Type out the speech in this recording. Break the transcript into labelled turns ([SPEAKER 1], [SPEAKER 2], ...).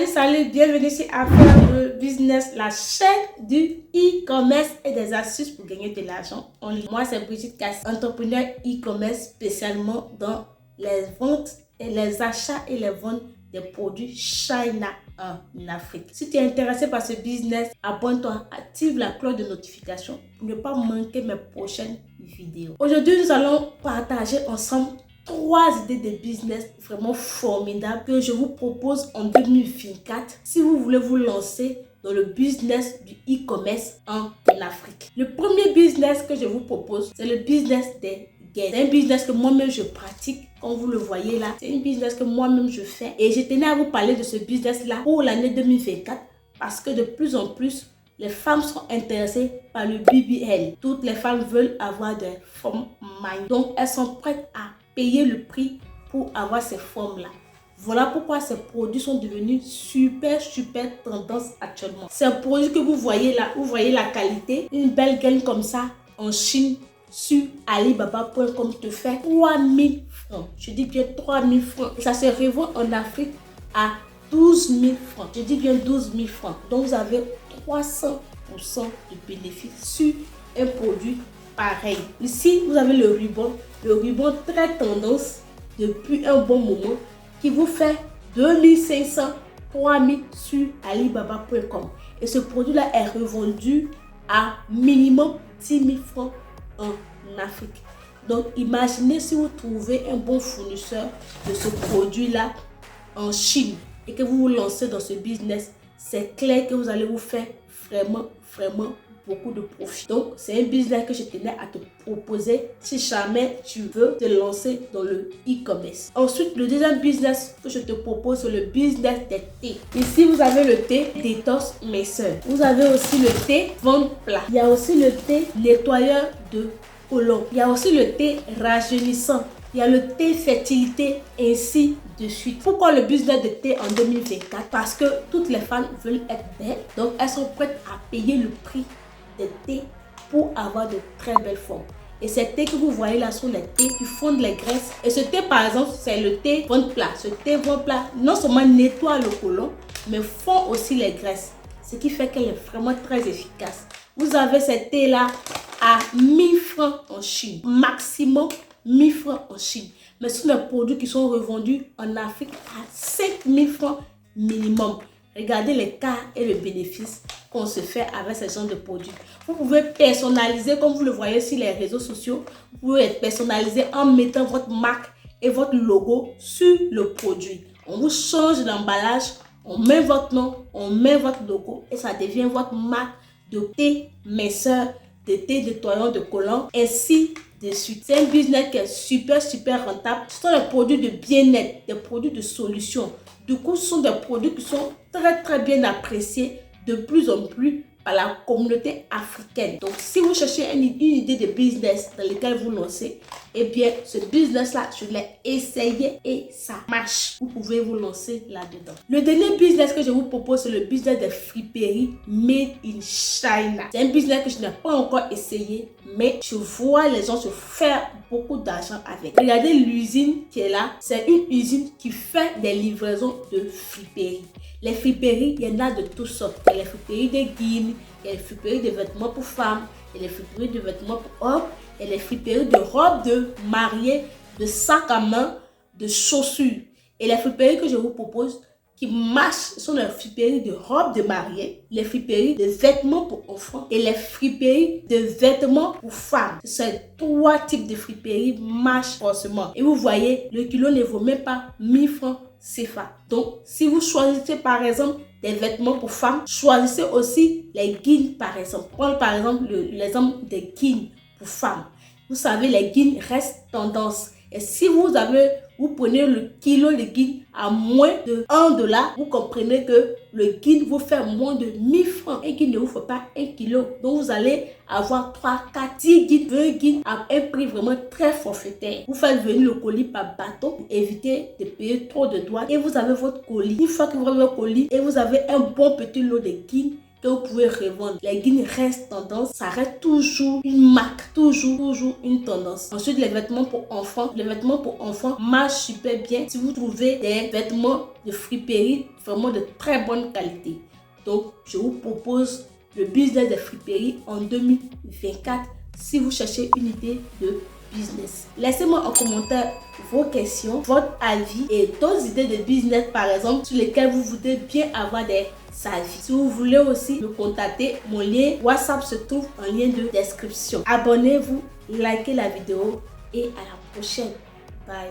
[SPEAKER 1] Salut, bienvenue sur Affaires de Business, la chaîne du e-commerce et des astuces pour gagner de l'argent en ligne. Moi, c'est Brigitte Casse, entrepreneur e-commerce spécialement dans les ventes et les achats et les ventes des produits China en Afrique. Si tu es intéressé par ce business, abonne-toi, active la cloche de notification pour ne pas manquer mes prochaines vidéos. Aujourd'hui, nous allons partager ensemble 3 idées de business vraiment formidables que je vous propose en 2024 si vous voulez vous lancer dans le business du e-commerce en Afrique. Le premier business que je vous propose, c'est le business des gains. C'est un business que moi-même je pratique, comme vous le voyez là. C'est un business que moi-même je fais et je tenais à vous parler de ce business-là pour l'année 2024 parce que de plus en plus, les femmes sont intéressées par le BBL. Toutes les femmes veulent avoir des formes maillots. Donc, elles sont prêtes à payer le prix pour avoir ces formes-là. Voilà pourquoi ces produits sont devenus super tendance actuellement. Ces produits que vous voyez là, vous voyez la qualité, une belle gaine comme ça en Chine sur Alibaba.com te fait 3000 francs. Je dis bien 3000 francs. Ça se revend en Afrique à 12 000 francs. Je dis bien 12 000 francs. Donc vous avez 300% de bénéfice sur un produit pareil. Ici, vous avez le ruban très tendance depuis un bon moment qui vous fait 2500, 3000 sur Alibaba.com. Et ce produit-là est revendu à minimum 10 000 francs en Afrique. Donc, imaginez si vous trouvez un bon fournisseur de ce produit-là en Chine et que vous vous lancez dans ce business, c'est clair que vous allez vous faire vraiment beaucoup de profit. Donc, c'est un business que je tenais à te proposer si jamais tu veux te lancer dans le e-commerce. Ensuite, le deuxième business que je te propose, c'est le business des thés. Ici, vous avez le thé détox minceur. Vous avez aussi le thé ventre plat. Il y a aussi le thé nettoyeur de côlon. Il y a aussi le thé rajeunissant. Il y a le thé fertilité, ainsi de suite. Pourquoi le business de thé en 2024? Parce que toutes les femmes veulent être belles. Donc, elles sont prêtes à payer le prix des thés pour avoir de très belles formes. Et ces thés que vous voyez là sont les thés qui fondent les graisses. Et ce thé, par exemple, c'est le thé ventre plat. Ce thé ventre plat, non seulement nettoie le côlon, mais fond aussi les graisses. Ce qui fait qu'elle est vraiment très efficace. Vous avez ces thés là à 1000 francs en Chine. Maximum 1000 francs en Chine. Mais ce sont des produits qui sont revendus en Afrique à 5000 francs minimum. Regardez les cas et le bénéfice qu'on se fait avec ce genre de produits. Vous pouvez personnaliser comme vous le voyez sur les réseaux sociaux. Vous pouvez être personnalisé en mettant votre marque et votre logo sur le produit. On vous change l'emballage, on met votre nom, on met votre logo et ça devient votre marque de thé minceur, de thé nettoyant de côlon, ainsi de suite. C'est un business qui est super rentable. Ce sont des produits de bien-être, des produits de solution. Du coup, ce sont des produits qui sont très bien appréciés de plus en plus par la communauté africaine. Donc, si vous cherchez une idée de business dans lequel vous lancez, eh bien, ce business-là, je l'ai essayé et ça marche. Vous pouvez vous lancer là-dedans. Le dernier business que je vous propose, c'est le business de friperie made in China. C'est un business que je n'ai pas encore essayé, mais je vois les gens se faire beaucoup d'argent avec. Regardez l'usine qui est là. C'est une usine qui fait des livraisons de friperie. Les friperies, il y en a de toutes sortes. Il y a les friperies de guines, il y a les friperies de vêtements pour femmes, il y a les friperies de vêtements pour hommes, il y a les friperies de robes de mariée, de sacs à main, de chaussures. Et les friperies que je vous propose qui marchent sont les friperies de robes de mariée, les friperies de vêtements pour enfants et les friperies de vêtements pour femmes. Ces 3 types de friperies marchent forcément. Et vous voyez, le kilo ne vaut même pas 1000 francs CFA. Donc, si vous choisissez par exemple des vêtements pour femmes, choisissez aussi les guines par exemple. Prenez par exemple l'exemple des guines pour femmes. Vous savez, les guines restent tendance. Et si vous prenez le kilo de guine à moins de $1, vous comprenez que le guine vous fait moins de 1000 francs. Un guine ne vous fait pas 1 kilo. Donc vous allez avoir 3, 4, 10 guides, 20 guides à un prix vraiment très forfaitaire. Vous faites venir le colis par bateau pour éviter de payer trop de douane. Et vous avez votre colis. Une fois que vous avez votre colis et vous avez un bon petit lot de guides, que vous pouvez revendre. Les guines restent tendance, ça reste toujours une marque, toujours une tendance. Ensuite, les vêtements pour enfants. Les vêtements pour enfants marchent super bien. Si vous trouvez des vêtements de friperie vraiment de très bonne qualité. Donc, je vous propose le business des friperies en 2024 si vous cherchez une idée de business. Laissez-moi en commentaire vos questions, votre avis et d'autres idées de business par exemple sur lesquelles vous voudrez bien avoir des avis. Si vous voulez aussi me contacter, mon lien WhatsApp se trouve en lien de description. Abonnez-vous, likez la vidéo et à la prochaine. Bye.